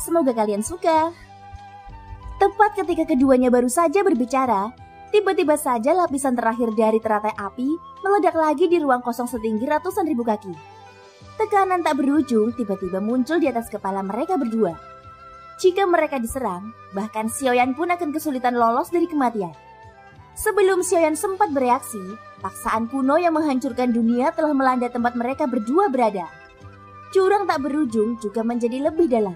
Semoga kalian suka. Tepat ketika keduanya baru saja berbicara, tiba-tiba saja lapisan terakhir dari teratai api meledak lagi di ruang kosong setinggi ratusan ribu kaki. Tekanan tak berujung tiba-tiba muncul di atas kepala mereka berdua. Jika mereka diserang, bahkan Xiaoyan pun akan kesulitan lolos dari kematian. Sebelum Xiaoyan sempat bereaksi, paksaan kuno yang menghancurkan dunia telah melanda tempat mereka berdua berada. Jurang tak berujung juga menjadi lebih dalam.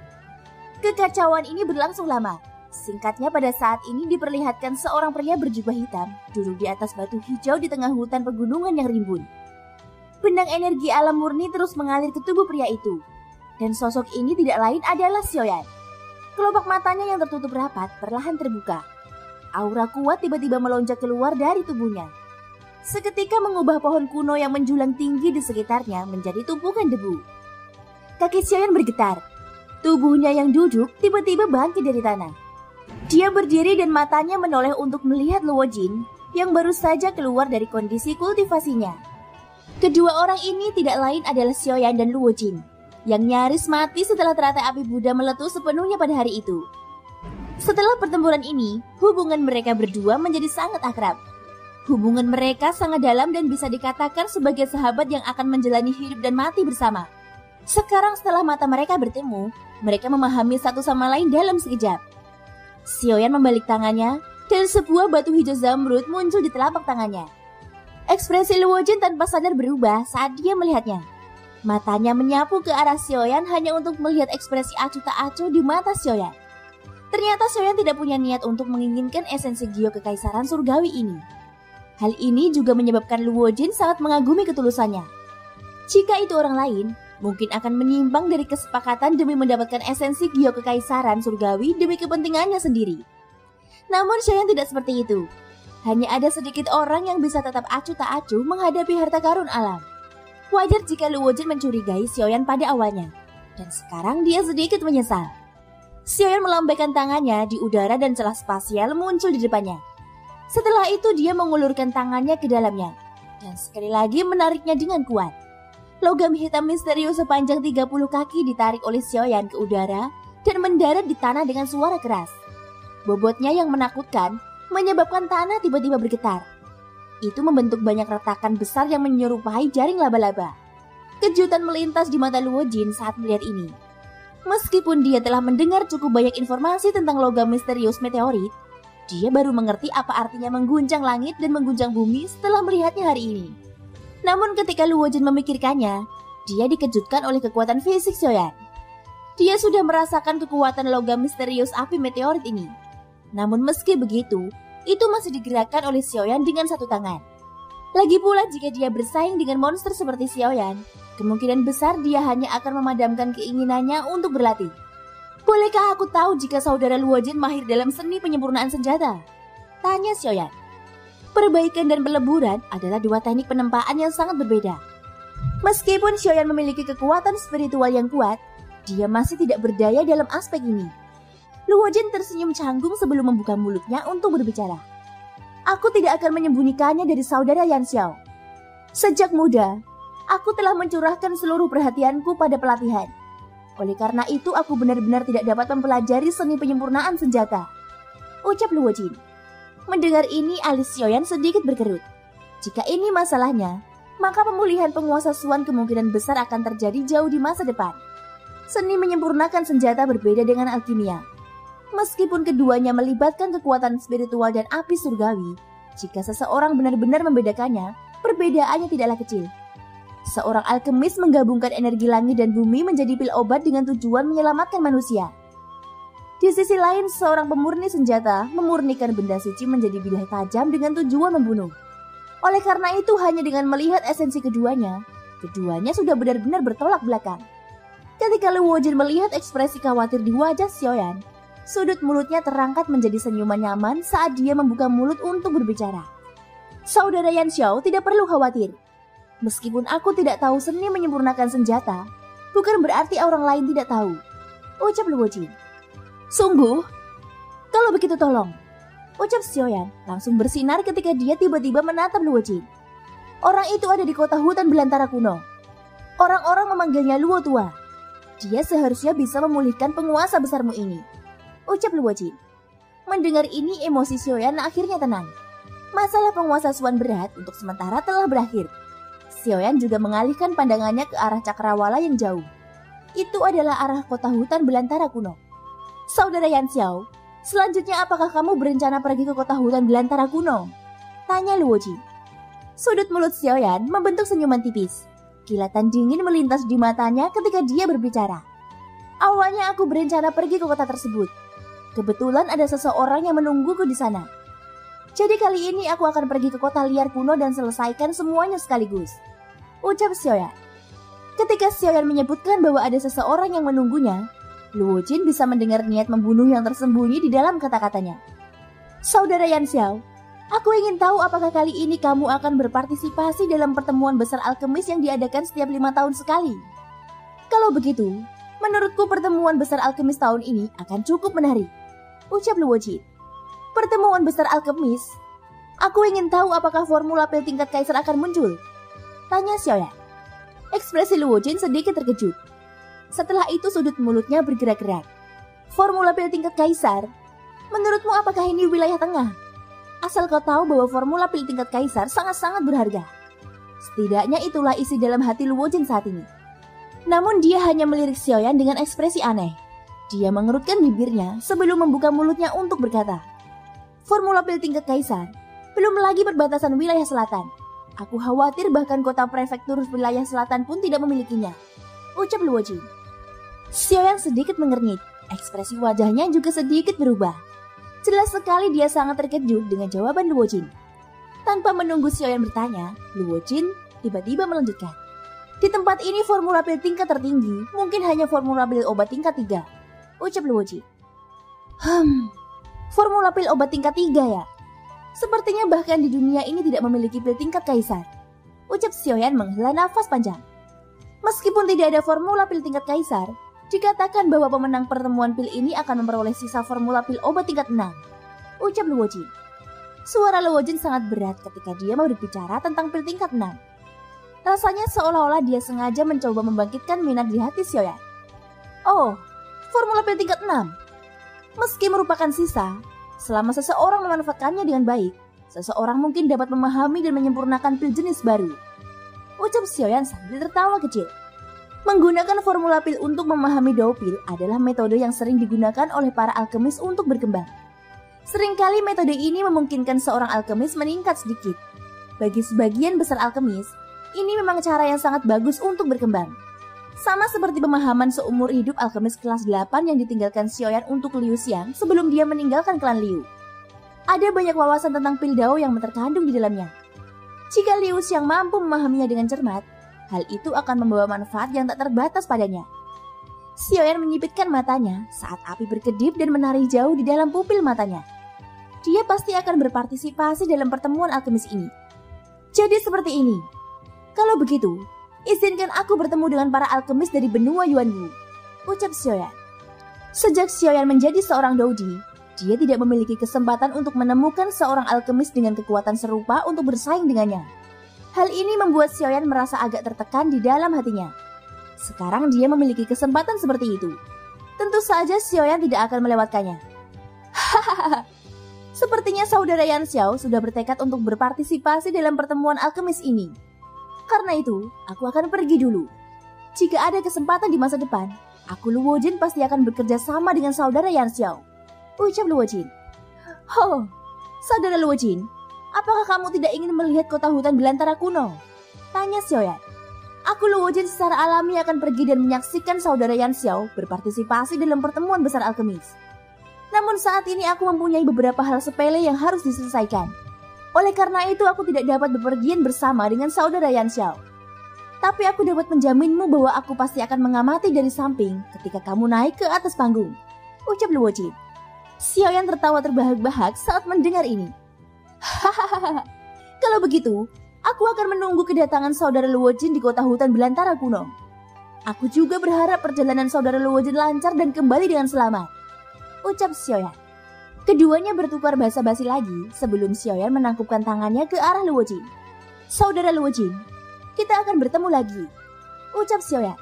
Kekacauan ini berlangsung lama. Singkatnya, pada saat ini diperlihatkan seorang pria berjubah hitam duduk di atas batu hijau di tengah hutan pegunungan yang rimbun. Benang energi alam murni terus mengalir ke tubuh pria itu. Dan sosok ini tidak lain adalah Xiaoyan. Kelopak matanya yang tertutup rapat perlahan terbuka. Aura kuat tiba-tiba melonjak keluar dari tubuhnya. Seketika mengubah pohon kuno yang menjulang tinggi di sekitarnya menjadi tumpukan debu. Kaki Xiaoyan bergetar. Tubuhnya yang duduk tiba-tiba bangkit dari tanah. Dia berdiri dan matanya menoleh untuk melihat Luo Jin yang baru saja keluar dari kondisi kultivasinya. Kedua orang ini tidak lain adalah Xiaoyan dan Luo Jin, yang nyaris mati setelah teratai api Buddha meletus sepenuhnya pada hari itu. Setelah pertempuran ini, hubungan mereka berdua menjadi sangat akrab. Hubungan mereka sangat dalam dan bisa dikatakan sebagai sahabat yang akan menjalani hidup dan mati bersama. Sekarang setelah mata mereka bertemu, mereka memahami satu sama lain dalam sekejap. Xiaoyan membalik tangannya, dan sebuah batu hijau zamrud muncul di telapak tangannya. Ekspresi Luo Jin tanpa sadar berubah saat dia melihatnya. Matanya menyapu ke arah Xiaoyan hanya untuk melihat ekspresi acuh tak acuh di mata Xiaoyan. Ternyata Xiaoyan tidak punya niat untuk menginginkan esensi Gio Kekaisaran Surgawi ini. Hal ini juga menyebabkan Luo Jin sangat mengagumi ketulusannya. Jika itu orang lain, mungkin akan menyimpang dari kesepakatan demi mendapatkan esensi Gio Kekaisaran Surgawi demi kepentingannya sendiri. Namun Xiaoyan tidak seperti itu. Hanya ada sedikit orang yang bisa tetap acuh tak acuh menghadapi harta karun alam. Wajar jika Luo Jin mencurigai Xiaoyan pada awalnya, dan sekarang dia sedikit menyesal. Xiaoyan melambaikan tangannya di udara dan celah spasial muncul di depannya. Setelah itu dia mengulurkan tangannya ke dalamnya, dan sekali lagi menariknya dengan kuat. Logam hitam misterius sepanjang 30 kaki ditarik oleh Xiaoyan ke udara dan mendarat di tanah dengan suara keras. Bobotnya yang menakutkan menyebabkan tanah tiba-tiba bergetar. Itu membentuk banyak retakan besar yang menyerupai jaring laba-laba. Kejutan melintas di mata Luo Jin saat melihat ini. Meskipun dia telah mendengar cukup banyak informasi tentang logam misterius meteorit, dia baru mengerti apa artinya mengguncang langit dan mengguncang bumi setelah melihatnya hari ini. Namun ketika Luo Jin memikirkannya, dia dikejutkan oleh kekuatan fisik Xiaoyan. Dia sudah merasakan kekuatan logam misterius api meteorit ini. Namun meski begitu, itu masih digerakkan oleh Xiaoyan dengan satu tangan. Lagi pula jika dia bersaing dengan monster seperti Xiaoyan, kemungkinan besar dia hanya akan memadamkan keinginannya untuk berlatih. Bolehkah aku tahu jika saudara Luo Jin mahir dalam seni penyempurnaan senjata? Tanya Xiaoyan. Perbaikan dan peleburan adalah dua teknik penempaan yang sangat berbeda. Meskipun Xiaoyan memiliki kekuatan spiritual yang kuat, dia masih tidak berdaya dalam aspek ini. Luo Jin tersenyum canggung sebelum membuka mulutnya untuk berbicara. Aku tidak akan menyembunyikannya dari saudara Yan Xiao. Sejak muda, aku telah mencurahkan seluruh perhatianku pada pelatihan. Oleh karena itu aku benar-benar tidak dapat mempelajari seni penyempurnaan senjata, ucap Luo Jin. Mendengar ini alis Xiaoyan sedikit berkerut. Jika ini masalahnya, maka pemulihan penguasa Suan kemungkinan besar akan terjadi jauh di masa depan. Seni menyempurnakan senjata berbeda dengan alkimia. Meskipun keduanya melibatkan kekuatan spiritual dan api surgawi, jika seseorang benar-benar membedakannya, perbedaannya tidaklah kecil. Seorang alkemis menggabungkan energi langit dan bumi menjadi pil obat dengan tujuan menyelamatkan manusia. Di sisi lain, seorang pemurni senjata memurnikan benda suci menjadi bilah tajam dengan tujuan membunuh. Oleh karena itu, hanya dengan melihat esensi keduanya sudah benar-benar bertolak belakang. Ketika Luo Jin melihat ekspresi khawatir di wajah Xiaoyan, sudut mulutnya terangkat menjadi senyuman nyaman saat dia membuka mulut untuk berbicara. Saudara Yan Xiao tidak perlu khawatir. Meskipun aku tidak tahu seni menyempurnakan senjata, bukan berarti orang lain tidak tahu, ucap Luo Jin. Sungguh? Kalau begitu tolong, ucap Xiaoyan langsung bersinar ketika dia tiba-tiba menatap Luo Jin. Orang itu ada di kota hutan belantara kuno. Orang-orang memanggilnya Luo Tua. Dia seharusnya bisa memulihkan penguasa besarmu ini, ucap Luo Jin. Mendengar ini emosi Xiaoyan akhirnya tenang. Masalah penguasa Suan berat untuk sementara telah berakhir. Xiaoyan juga mengalihkan pandangannya ke arah cakrawala yang jauh. Itu adalah arah kota hutan belantara kuno. Saudara Yan Xiao, selanjutnya apakah kamu berencana pergi ke kota hutan belantara kuno? Tanya Luo Jin. Sudut mulut Xiaoyan membentuk senyuman tipis. Kilatan dingin melintas di matanya ketika dia berbicara. Awalnya aku berencana pergi ke kota tersebut. Kebetulan ada seseorang yang menungguku di sana. Jadi kali ini aku akan pergi ke kota liar kuno dan selesaikan semuanya sekaligus, ucap Xiaoyan. Ketika Xiaoyan menyebutkan bahwa ada seseorang yang menunggunya, Luo Jin bisa mendengar niat membunuh yang tersembunyi di dalam kata-katanya. Saudara Yan Xiao, aku ingin tahu apakah kali ini kamu akan berpartisipasi dalam pertemuan besar alkemis yang diadakan setiap 5 tahun sekali. Kalau begitu, menurutku pertemuan besar alkemis tahun ini akan cukup menarik, ucap Luo Jin. Pertemuan besar alkemis? Aku ingin tahu apakah formula pil tingkat kaisar akan muncul, tanya Xiaoyan. Ekspresi Luo Jin sedikit terkejut. Setelah itu sudut mulutnya bergerak-gerak. Formula pil tingkat kaisar? Menurutmu apakah ini wilayah tengah? Asal kau tahu bahwa formula pil tingkat kaisar sangat-sangat berharga. Setidaknya itulah isi dalam hati Luo Jin saat ini. Namun dia hanya melirik Xiaoyan dengan ekspresi aneh. Dia mengerutkan bibirnya sebelum membuka mulutnya untuk berkata, formula pil tingkat kaisar, belum lagi perbatasan wilayah selatan. Aku khawatir bahkan kota prefektur wilayah selatan pun tidak memilikinya, ucap Luo Jin. Xiaoyan sedikit mengernyit, ekspresi wajahnya juga sedikit berubah. Jelas sekali dia sangat terkejut dengan jawaban Luo Jin. Tanpa menunggu Xiaoyan bertanya, Luo Jin tiba-tiba melanjutkan. Di tempat ini formula pil tingkat tertinggi mungkin hanya formula pil obat tingkat 3, ucap Luo Jin. Formula pil obat tingkat 3 ya? Sepertinya bahkan di dunia ini tidak memiliki pil tingkat kaisar, ucap Xiaoyan menghela nafas panjang. Meskipun tidak ada formula pil tingkat kaisar, dikatakan bahwa pemenang pertemuan pil ini akan memperoleh sisa formula pil obat tingkat 6, ucap Luo Jin. Suara Luo Jin sangat berat ketika dia mau berbicara tentang pil tingkat 6. Rasanya seolah-olah dia sengaja mencoba membangkitkan minat di hati Xiaoyan. Oh, formula pil tingkat 6. Meski merupakan sisa, selama seseorang memanfaatkannya dengan baik, seseorang mungkin dapat memahami dan menyempurnakan pil jenis baru, ucap Xiaoyan sambil tertawa kecil. Menggunakan formula pil untuk memahami dao pil adalah metode yang sering digunakan oleh para alkemis untuk berkembang. Seringkali metode ini memungkinkan seorang alkemis meningkat sedikit. Bagi sebagian besar alkemis, ini memang cara yang sangat bagus untuk berkembang. Sama seperti pemahaman seumur hidup alkemis kelas 8 yang ditinggalkan Xiaoyan untuk Liu Xiang sebelum dia meninggalkan klan Liu. Ada banyak wawasan tentang pil dao yang terkandung di dalamnya. Jika Liu Xiang mampu memahaminya dengan cermat, hal itu akan membawa manfaat yang tak terbatas padanya. Xiaoyan menyipitkan matanya saat api berkedip dan menari jauh di dalam pupil matanya. Dia pasti akan berpartisipasi dalam pertemuan alkemis ini. Jadi seperti ini. Kalau begitu, izinkan aku bertemu dengan para alkemis dari benua Yuanwu, ucap Xiaoyan. Sejak Xiaoyan menjadi seorang Doudi, dia tidak memiliki kesempatan untuk menemukan seorang alkemis dengan kekuatan serupa untuk bersaing dengannya. Hal ini membuat Xiaoyan merasa agak tertekan di dalam hatinya. Sekarang dia memiliki kesempatan seperti itu. Tentu saja Xiaoyan tidak akan melewatkannya. Hahaha. Sepertinya saudara Yan Xiao sudah bertekad untuk berpartisipasi dalam pertemuan alkemis ini. Karena itu, aku akan pergi dulu. Jika ada kesempatan di masa depan, aku Luo Jin pasti akan bekerja sama dengan saudara Yan Xiao, ucap Luo Jin. Oh, saudara Luo Jin, apakah kamu tidak ingin melihat kota hutan belantara kuno? Tanya Xiaoyan. Aku Luo Jin secara alami akan pergi dan menyaksikan saudara Yan Xiao berpartisipasi dalam pertemuan besar alkemis. Namun saat ini aku mempunyai beberapa hal sepele yang harus diselesaikan. Oleh karena itu aku tidak dapat bepergian bersama dengan saudara Yan Xiao. Tapi aku dapat menjaminmu bahwa aku pasti akan mengamati dari samping ketika kamu naik ke atas panggung, ucap Luo Jin. Xiaoyan tertawa terbahak-bahak saat mendengar ini. Hahaha. Kalau begitu, aku akan menunggu kedatangan saudara Luo Jin di kota hutan belantara kuno. Aku juga berharap perjalanan saudara Luo Jin lancar dan kembali dengan selamat, ucap Xiaoyan. Keduanya bertukar basa-basi lagi sebelum Xiaoyan menangkupkan tangannya ke arah Luo Jin. Saudara Luo Jin, kita akan bertemu lagi, ucap Xiaoyan.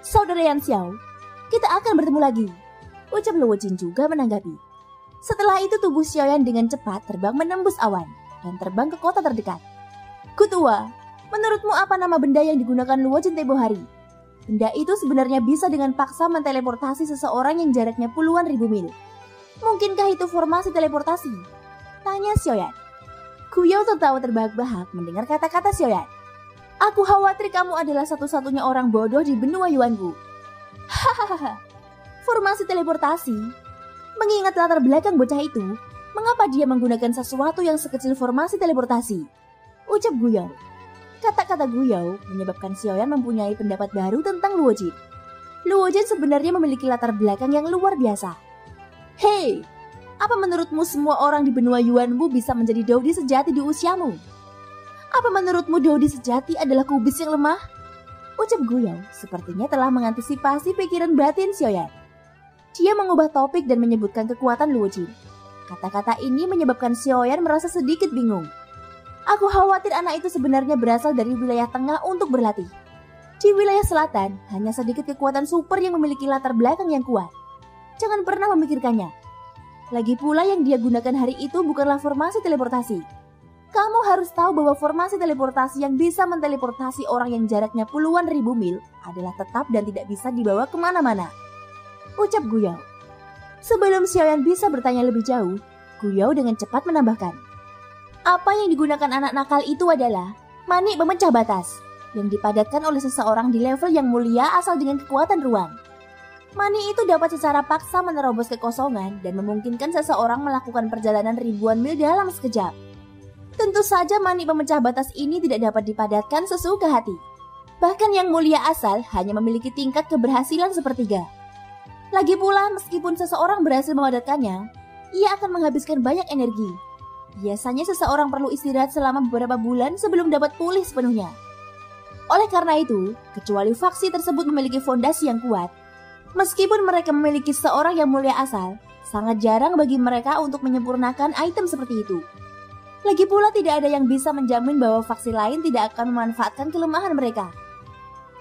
Saudara Yan Xiao, kita akan bertemu lagi, ucap Luo Jin juga menanggapi. Setelah itu tubuh Xiaoyan dengan cepat terbang menembus awan dan terbang ke kota terdekat. Kutua, menurutmu apa nama benda yang digunakan Luo Jin tempo hari? Benda itu sebenarnya bisa dengan paksa menteleportasi seseorang yang jaraknya puluhan ribu mil. Mungkinkah itu formasi teleportasi? Tanya Xiaoyan. Guyao tertawa terbahak-bahak mendengar kata-kata Xiaoyan. Aku khawatir kamu adalah satu-satunya orang bodoh di benua Yuanwu. Hahaha. Formasi teleportasi. Mengingat latar belakang bocah itu, mengapa dia menggunakan sesuatu yang sekecil formasi teleportasi? Ucap Guyao. Kata-kata Guyao menyebabkan Xiaoyan mempunyai pendapat baru tentang Luo Jin. Luo Jin sebenarnya memiliki latar belakang yang luar biasa. Hei, apa menurutmu semua orang di benua Yuanwu bisa menjadi Daudi sejati di usiamu? Apa menurutmu Daudi sejati adalah kubis yang lemah? Ucap Guyao sepertinya telah mengantisipasi pikiran batin Xiaoyan. Dia mengubah topik dan menyebutkan kekuatan Luo Jin. Kata-kata ini menyebabkan Xiaoyan merasa sedikit bingung. Aku khawatir anak itu sebenarnya berasal dari wilayah tengah untuk berlatih. Di wilayah selatan, hanya sedikit kekuatan super yang memiliki latar belakang yang kuat. Jangan pernah memikirkannya. Lagi pula yang dia gunakan hari itu bukanlah formasi teleportasi. Kamu harus tahu bahwa formasi teleportasi yang bisa menteleportasi orang yang jaraknya puluhan ribu mil adalah tetap dan tidak bisa dibawa kemana-mana. Ucap Guyao. Sebelum Xiaoyan bisa bertanya lebih jauh, Guyao dengan cepat menambahkan. Apa yang digunakan anak nakal itu adalah manik pemecah batas yang dipadatkan oleh seseorang di level yang mulia asal dengan kekuatan ruang. Manik itu dapat secara paksa menerobos kekosongan dan memungkinkan seseorang melakukan perjalanan ribuan mil dalam sekejap. Tentu saja manik pemecah batas ini tidak dapat dipadatkan sesuka hati. Bahkan yang mulia asal hanya memiliki tingkat keberhasilan sepertiga. Lagi pula, meskipun seseorang berhasil memadatkannya, ia akan menghabiskan banyak energi. Biasanya seseorang perlu istirahat selama beberapa bulan sebelum dapat pulih sepenuhnya. Oleh karena itu, kecuali faksi tersebut memiliki fondasi yang kuat, meskipun mereka memiliki seorang yang mulia asal, sangat jarang bagi mereka untuk menyempurnakan item seperti itu. Lagi pula tidak ada yang bisa menjamin bahwa faksi lain tidak akan memanfaatkan kelemahan mereka.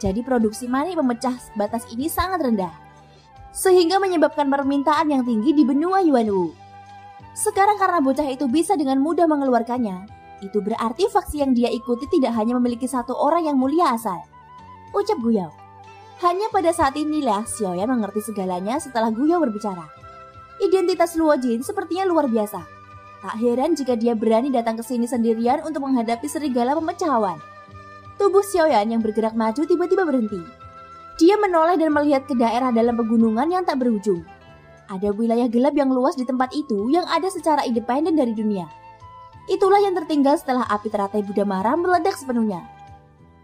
Jadi produksi manik pemecah batas ini sangat rendah, sehingga menyebabkan permintaan yang tinggi di benua Yuanwu. Sekarang karena bocah itu bisa dengan mudah mengeluarkannya, itu berarti faksi yang dia ikuti tidak hanya memiliki satu orang yang mulia asal. Ucap Guyao. Hanya pada saat inilah Xiaoyan mengerti segalanya setelah Guyao berbicara. Identitas Luo Jin sepertinya luar biasa. Tak heran jika dia berani datang ke sini sendirian untuk menghadapi serigala pemecah awan. Tubuh Xiaoyan yang bergerak maju tiba-tiba berhenti. Dia menoleh dan melihat ke daerah dalam pegunungan yang tak berujung. Ada wilayah gelap yang luas di tempat itu yang ada secara independen dari dunia. Itulah yang tertinggal setelah api teratai Buddha Mara meledak sepenuhnya.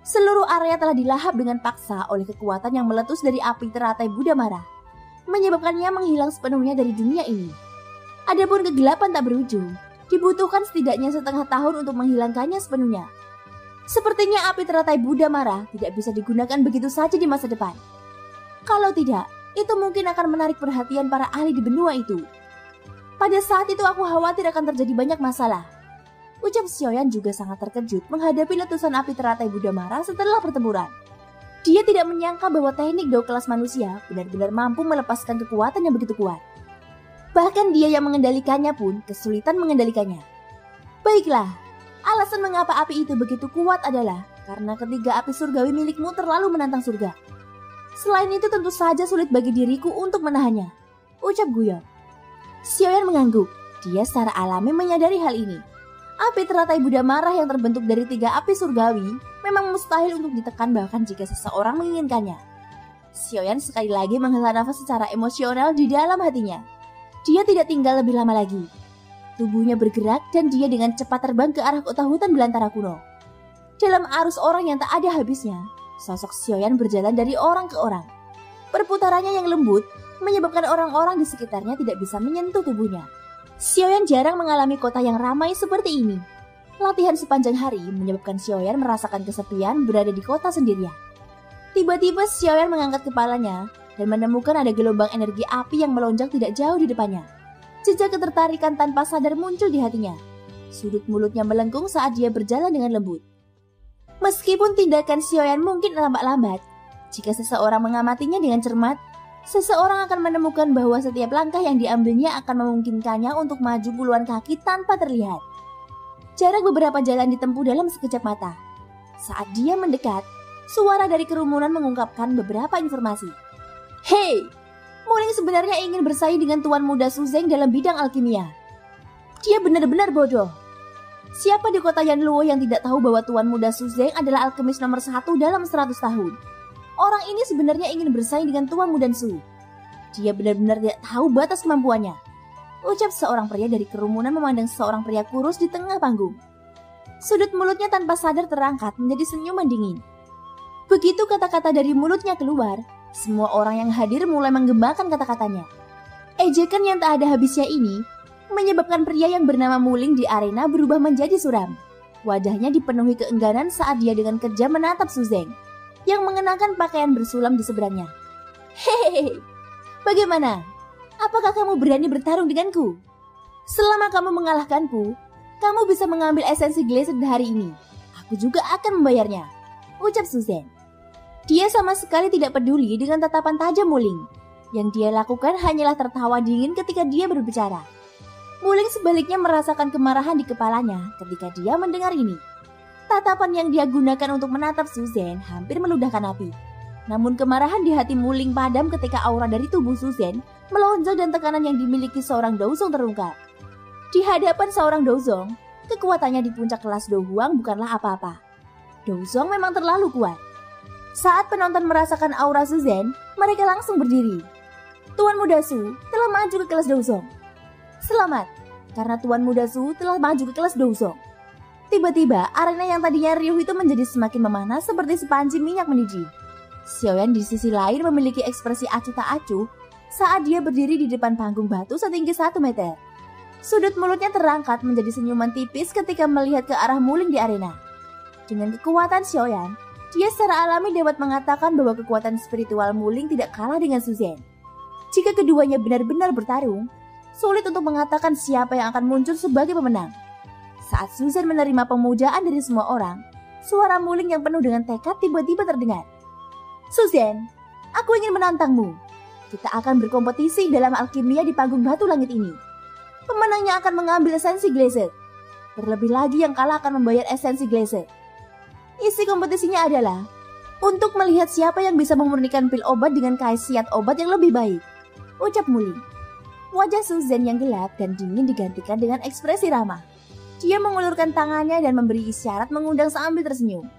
Seluruh area telah dilahap dengan paksa oleh kekuatan yang meletus dari api teratai Buddha Mara, menyebabkannya menghilang sepenuhnya dari dunia ini. Adapun kegelapan tak berujung, dibutuhkan setidaknya setengah tahun untuk menghilangkannya sepenuhnya. Sepertinya api teratai Buddha Mara tidak bisa digunakan begitu saja di masa depan. Kalau tidak, itu mungkin akan menarik perhatian para ahli di benua itu. Pada saat itu aku khawatir akan terjadi banyak masalah. Ucap Xiaoyan juga sangat terkejut menghadapi letusan api teratai Buddha Mara setelah pertempuran. Dia tidak menyangka bahwa teknik dao kelas manusia benar-benar mampu melepaskan kekuatan yang begitu kuat. Bahkan dia yang mengendalikannya pun kesulitan mengendalikannya. Baiklah, alasan mengapa api itu begitu kuat adalah karena ketiga api surgawi milikmu terlalu menantang surga. Selain itu tentu saja sulit bagi diriku untuk menahannya. Ucap Guyao. Xiaoyan mengangguk. Dia secara alami menyadari hal ini. Api teratai Buddha Mara yang terbentuk dari 3 api surgawi memang mustahil untuk ditekan bahkan jika seseorang menginginkannya. Xiaoyan sekali lagi menghela nafas secara emosional di dalam hatinya. Dia tidak tinggal lebih lama lagi. Tubuhnya bergerak dan dia dengan cepat terbang ke arah kota hutan belantara kuno. Dalam arus orang yang tak ada habisnya, sosok Xiaoyan berjalan dari orang ke orang. Perputarannya yang lembut menyebabkan orang-orang di sekitarnya tidak bisa menyentuh tubuhnya. Xiaoyan jarang mengalami kota yang ramai seperti ini. Latihan sepanjang hari menyebabkan Xiaoyan merasakan kesepian berada di kota sendirian. Tiba-tiba Xiaoyan mengangkat kepalanya dan menemukan ada gelombang energi api yang melonjak tidak jauh di depannya. Jejak ketertarikan tanpa sadar muncul di hatinya. Sudut mulutnya melengkung saat dia berjalan dengan lembut. Meskipun tindakan Xiaoyan mungkin lambat-lambat, Jika seseorang mengamatinya dengan cermat, seseorang akan menemukan bahwa setiap langkah yang diambilnya akan memungkinkannya untuk maju puluhan kaki tanpa terlihat. Jarak beberapa jalan ditempuh dalam sekejap mata. Saat dia mendekat, suara dari kerumunan mengungkapkan beberapa informasi. Hei, Muling sebenarnya ingin bersaing dengan tuan muda Suzeng dalam bidang alkimia. Dia benar-benar bodoh. Siapa di kota Yanluo yang tidak tahu bahwa tuan muda Suzeng adalah alkemis nomor 1 dalam 100 tahun? Orang ini sebenarnya ingin bersaing dengan Tuan Mu dan Su. Dia benar-benar tidak tahu batas kemampuannya. Ucap seorang pria dari kerumunan memandang seorang pria kurus di tengah panggung. Sudut mulutnya tanpa sadar terangkat menjadi senyuman dingin. Begitu kata-kata dari mulutnya keluar, semua orang yang hadir mulai menggembangkan kata-katanya. Ejekan yang tak ada habisnya ini menyebabkan pria yang bernama Muling di arena berubah menjadi suram. Wajahnya dipenuhi keengganan saat dia dengan kejam menatap Suzeng yang mengenakan pakaian bersulam di seberangnya. Hehehe, bagaimana? Apakah kamu berani bertarung denganku? Selama kamu mengalahkanku, kamu bisa mengambil esensi Glacier hari ini. Aku juga akan membayarnya, ucap Suzeng. Dia sama sekali tidak peduli dengan tatapan tajam Muling. Yang dia lakukan hanyalah tertawa dingin ketika dia berbicara. Muling sebaliknya merasakan kemarahan di kepalanya ketika dia mendengar ini. Tatapan yang dia gunakan untuk menatap Suzeng hampir meludahkan api. Namun kemarahan di hati Muling padam ketika aura dari tubuh Suzeng melonjak dan tekanan yang dimiliki seorang Douzong terungkap. Di hadapan seorang Douzong, kekuatannya di puncak kelas Do Huang bukanlah apa-apa. Douzong memang terlalu kuat. Saat penonton merasakan aura Suzeng, mereka langsung berdiri. Tuan Muda Su telah maju ke kelas Douzong. Selamat, karena Tuan Muda Su telah maju ke kelas Douzong. Tiba-tiba, arena yang tadinya riuh itu menjadi semakin memanas seperti sepanci minyak mendidih. Xiaoyan di sisi lain memiliki ekspresi acuh tak acuh saat dia berdiri di depan panggung batu setinggi 1 meter. Sudut mulutnya terangkat menjadi senyuman tipis ketika melihat ke arah Muling di arena. Dengan kekuatan Xiaoyan, dia secara alami dapat mengatakan bahwa kekuatan spiritual Muling tidak kalah dengan Suzeng. Jika keduanya benar-benar bertarung, sulit untuk mengatakan siapa yang akan muncul sebagai pemenang. Saat Suzeng menerima pemujaan dari semua orang, suara Muling yang penuh dengan tekad tiba-tiba terdengar. Suzeng, aku ingin menantangmu. Kita akan berkompetisi dalam alkimia di panggung batu langit ini. Pemenangnya akan mengambil esensi Glacier. Terlebih lagi yang kalah akan membayar esensi Glacier. Isi kompetisinya adalah untuk melihat siapa yang bisa memurnikan pil obat dengan khasiat obat yang lebih baik, ucap Muling. Wajah Suzeng yang gelap dan dingin digantikan dengan ekspresi ramah. Dia mengulurkan tangannya dan memberi isyarat mengundang sambil tersenyum.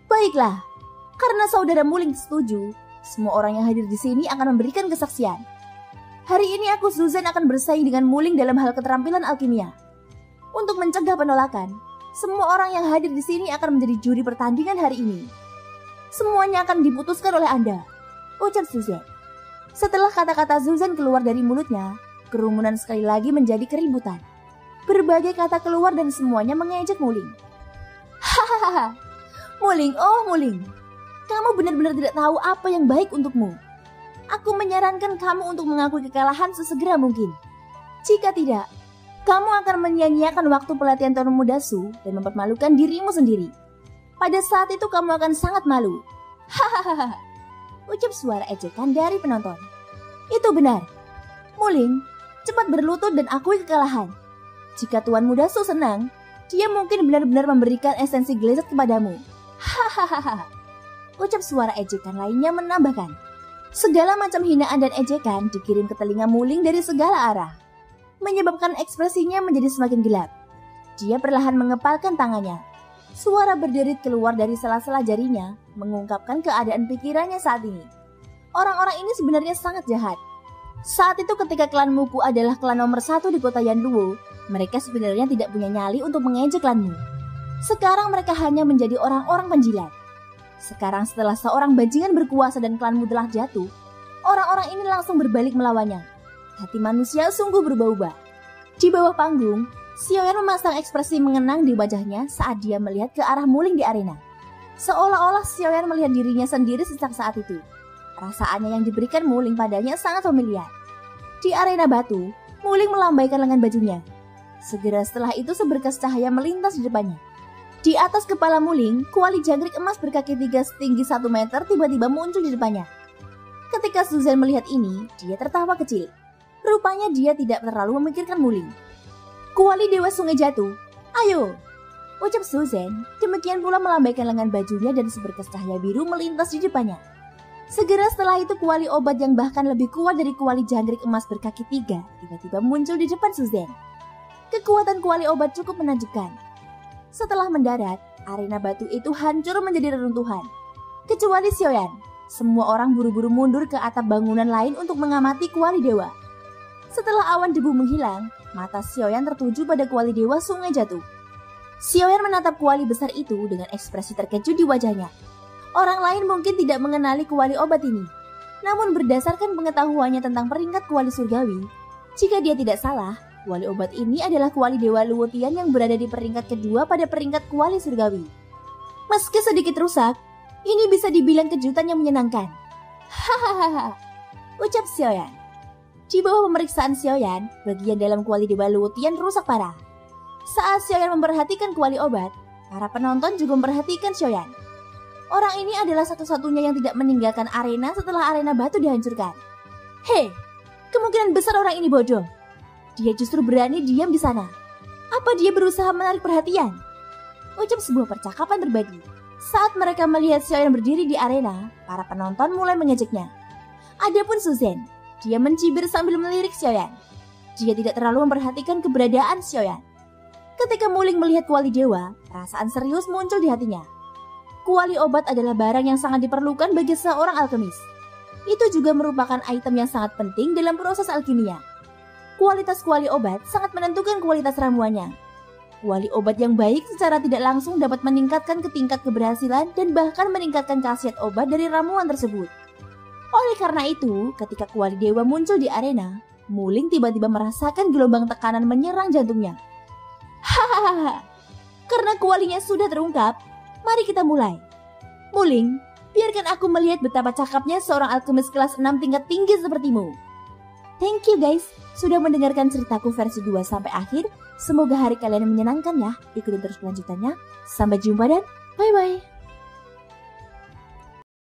Baiklah, karena saudara Muling setuju, semua orang yang hadir di sini akan memberikan kesaksian. Hari ini aku Suzeng akan bersaing dengan Muling dalam hal keterampilan alkimia. Untuk mencegah penolakan, semua orang yang hadir di sini akan menjadi juri pertandingan hari ini. Semuanya akan diputuskan oleh Anda, ucap Suzeng. Setelah kata-kata Suzeng keluar dari mulutnya, kerumunan sekali lagi menjadi keributan. Berbagai kata keluar dan semuanya mengejek Muling. Hahaha, Muling, oh Muling, kamu benar-benar tidak tahu apa yang baik untukmu. Aku menyarankan kamu untuk mengakui kekalahan sesegera mungkin. Jika tidak, kamu akan menyia-nyiakan waktu pelatihan Tuan Muda Su dan mempermalukan dirimu sendiri. Pada saat itu kamu akan sangat malu. Hahaha, ucap suara ejekan dari penonton. Itu benar. Muling, cepat berlutut dan akui kekalahan. Jika Tuan Muda Su senang, dia mungkin benar-benar memberikan esensi Glacier kepadamu. Hahaha, ucap suara ejekan lainnya menambahkan. Segala macam hinaan dan ejekan dikirim ke telinga Muling dari segala arah, menyebabkan ekspresinya menjadi semakin gelap. Dia perlahan mengepalkan tangannya. Suara berderit keluar dari sela-sela jarinya, mengungkapkan keadaan pikirannya saat ini. Orang-orang ini sebenarnya sangat jahat. Saat itu ketika klan Mupu adalah klan nomor 1 di kota Yanluo, mereka sebenarnya tidak punya nyali untuk mengejek klanmu. Sekarang mereka hanya menjadi orang-orang penjilat. Sekarang setelah seorang bajingan berkuasa dan klanmu telah jatuh, orang-orang ini langsung berbalik melawannya. Hati manusia sungguh berubah-ubah. Di bawah panggung, Xiaoyan memasang ekspresi mengenang di wajahnya saat dia melihat ke arah Muling di arena. Seolah-olah Xiaoyan melihat dirinya sendiri sejak saat itu. Perasaannya yang diberikan Muling padanya sangat familiar. Di arena batu, Muling melambaikan lengan bajunya. Segera setelah itu seberkas cahaya melintas di depannya. Di atas kepala Muling, kuali jangkrik emas berkaki 3 setinggi 1 meter tiba-tiba muncul di depannya. Ketika Suzanne melihat ini, dia tertawa kecil. Rupanya dia tidak terlalu memikirkan Muling. Kuali Dewa Sungai jatuh. Ayo, ucap Suzanne, demikian pula melambaikan lengan bajunya dan seberkas cahaya biru melintas di depannya. Segera setelah itu kuali obat yang bahkan lebih kuat dari kuali jangkrik emas berkaki 3 tiba-tiba muncul di depan Suzanne. Kekuatan kuali obat cukup menakjubkan. Setelah mendarat, arena batu itu hancur menjadi reruntuhan. Kecuali Xiaoyan, semua orang buru-buru mundur ke atap bangunan lain untuk mengamati kuali dewa. Setelah awan debu menghilang, mata Xiaoyan tertuju pada kuali dewa Sungai jatuh. Xiaoyan menatap kuali besar itu dengan ekspresi terkejut di wajahnya. Orang lain mungkin tidak mengenali kuali obat ini. Namun berdasarkan pengetahuannya tentang peringkat kuali surgawi, jika dia tidak salah, kuali obat ini adalah kuali Dewa Luotian yang berada di peringkat kedua pada peringkat kuali surgawi. Meski sedikit rusak, ini bisa dibilang kejutan yang menyenangkan. Hahaha, ucap Xiaoyan. Di bawah pemeriksaan Xiaoyan, bagian dalam kuali Dewa Luotian rusak parah. Saat Xiaoyan memperhatikan kuali obat, para penonton juga memperhatikan Xiaoyan. Orang ini adalah satu-satunya yang tidak meninggalkan arena setelah arena batu dihancurkan. Hei, kemungkinan besar orang ini bodoh. Dia justru berani diam di sana. Apa dia berusaha menarik perhatian? Ucap sebuah percakapan berbagi. Saat mereka melihat Xiaoyan berdiri di arena, para penonton mulai mengejeknya. Adapun Suzanne, dia mencibir sambil melirik Xiaoyan. Dia tidak terlalu memperhatikan keberadaan Xiaoyan. Ketika Muling melihat kuali dewa, perasaan serius muncul di hatinya. Kuali obat adalah barang yang sangat diperlukan bagi seorang alkemis. Itu juga merupakan item yang sangat penting dalam proses alkimia. Kualitas kuali obat sangat menentukan kualitas ramuannya. Kuali obat yang baik secara tidak langsung dapat meningkatkan ke tingkat keberhasilan dan bahkan meningkatkan khasiat obat dari ramuan tersebut. Oleh karena itu, ketika kuali dewa muncul di arena, Muling tiba-tiba merasakan gelombang tekanan menyerang jantungnya. Hahaha, karena kualinya sudah terungkap, mari kita mulai. Muling, biarkan aku melihat betapa cakapnya seorang alkemis kelas 6 tingkat tinggi sepertimu. Thank you guys, sudah mendengarkan ceritaku versi 2 sampai akhir. Semoga hari kalian menyenangkan ya. Ikutin terus kelanjutannya. Sampai jumpa dan bye-bye.